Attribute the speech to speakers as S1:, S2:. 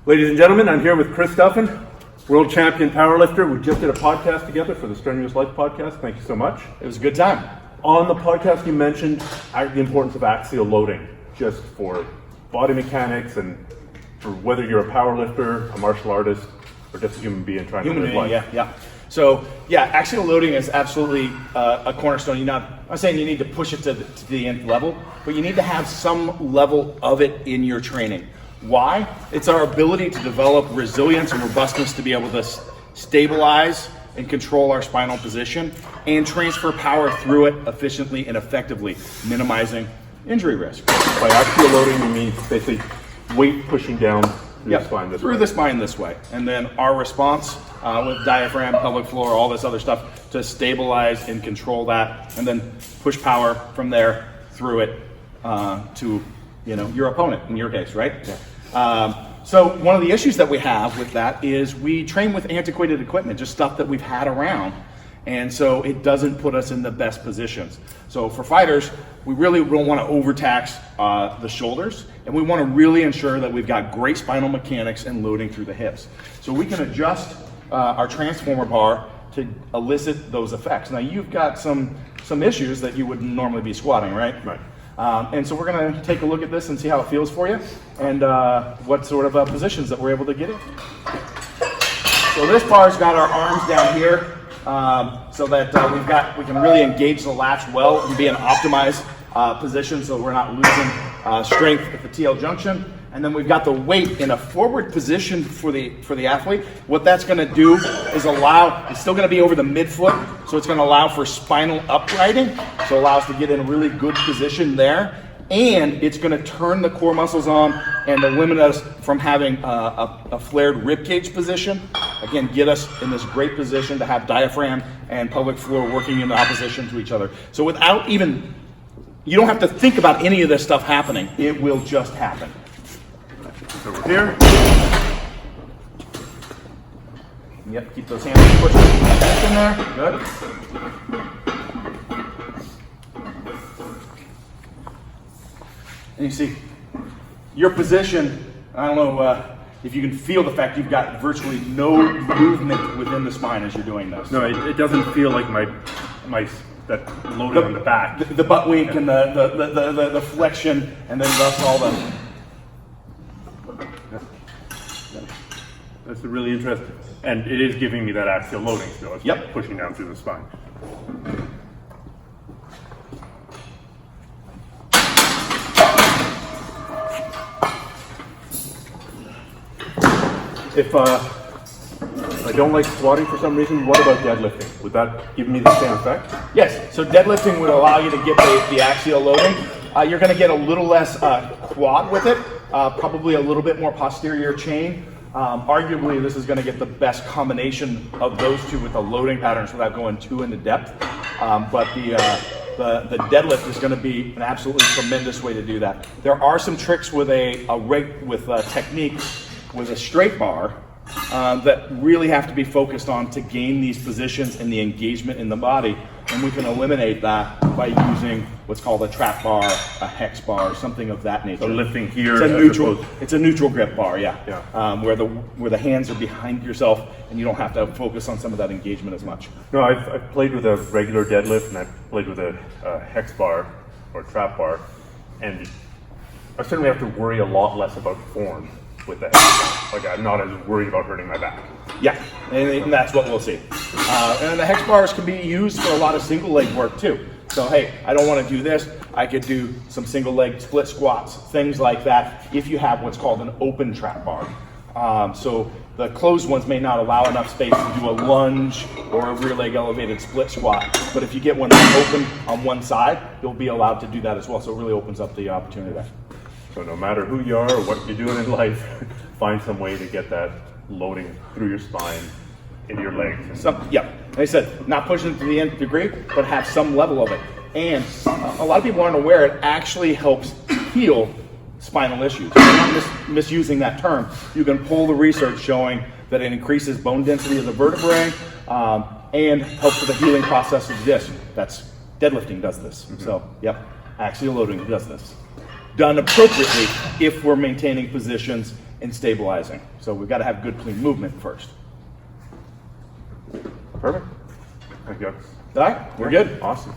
S1: Ladies and gentlemen, I'm here with Chris Duffin, world champion powerlifter. We just did a podcast together for the Strenuous Life podcast. Thank you so much.
S2: It was a good time.
S1: On the podcast, you mentioned the importance of axial loading, just for body mechanics and for whether you're a powerlifter, a martial artist, or just a human being trying to live life.
S2: Yeah. So axial loading is absolutely a cornerstone. I'm not saying you need to push it to the nth level, but you need to have some level of it in your training. Why? It's our ability to develop resilience and robustness to be able to stabilize and control our spinal position and transfer power through it efficiently and effectively, minimizing injury risk.
S1: By axial loading, you mean basically weight pushing down through the spine this way.
S2: Through the spine this way. And then our response with diaphragm, pelvic floor, all this other stuff to stabilize and control that, and then push power from there through it to your opponent in your case, right?
S1: Yeah.
S2: So one of the issues that we have with that is we train with antiquated equipment, just stuff that we've had around. And so it doesn't put us in the best positions. So for fighters, we really don't want to overtax the shoulders, and we want to really ensure that we've got great spinal mechanics and loading through the hips. So we can adjust our transformer bar to elicit those effects. Now you've got some issues that you wouldn't normally be squatting, right?
S1: Right.
S2: And so we're going to take a look at this and see how it feels for you, and what sort of positions that we're able to get in. So this bar's got our arms down here, so that we can really engage the lats well and be in an optimized position, so we're not losing strength at the TL junction. And then we've got the weight in a forward position for the athlete. What that's going to do is it's still going to be over the midfoot, so it's going to allow for spinal uprighting, so it allows to get in a really good position there. And it's going to turn the core muscles on and eliminate us from having a flared ribcage position. Again, get us in this great position to have diaphragm and pelvic floor working in opposition to each other. So you don't have to think about any of this stuff happening. It will just happen.
S1: Over here.
S2: Yep, keep those hands pushed in there. Good. And you see, your position, I don't know if you can feel the fact you've got virtually no movement within the spine as you're doing this.
S1: No, it doesn't feel like that loaded on the back.
S2: The butt wink and the flexion, and then thus all the...
S1: That's really interesting. And it is giving me that axial loading still. It's pushing down through the spine. If I don't like squatting for some reason, what about deadlifting? Would that give me the same effect?
S2: Yes, so deadlifting would allow you to get the axial loading. You're going to get a little less quad with it, probably a little bit more posterior chain. Arguably, this is going to get the best combination of those two with the loading patterns without going too into depth. But the deadlift is going to be an absolutely tremendous way to do that. There are some tricks with a technique with a straight bar that really have to be focused on to gain these positions and the engagement in the body. And we can eliminate that by using what's called a trap bar, a hex bar, something of that nature.
S1: So lifting here.
S2: It's a neutral grip bar, where the hands are behind yourself and you don't have to focus on some of that engagement as much.
S1: No, I've played with a regular deadlift and I've played with a hex bar or trap bar, and I certainly have to worry a lot less about form with the hex bar. Like, I'm not as worried about hurting my back.
S2: Yeah, and that's what we'll see. And the hex bars can be used for a lot of single leg work too. So hey, I don't want to do this. I could do some single leg split squats, things like that, if you have what's called an open trap bar. So the closed ones may not allow enough space to do a lunge or a rear leg elevated split squat. But if you get one open on one side, you'll be allowed to do that as well. So it really opens up the opportunity there.
S1: So no matter who you are or what you're doing in life, find some way to get that loading through your spine into your legs.
S2: Like I said, not pushing it to the nth degree, but have some level of it. And a lot of people aren't aware it actually helps heal spinal issues. I'm not misusing that term. You can pull the research showing that it increases bone density of the vertebrae and helps with the healing process of the disc. That's deadlifting does this. Mm-hmm. So, axial loading does this. Done appropriately if we're maintaining positions and stabilizing. So we've got to have good clean movement first.
S1: Perfect. Thank you.
S2: All right, we're good.
S1: Awesome.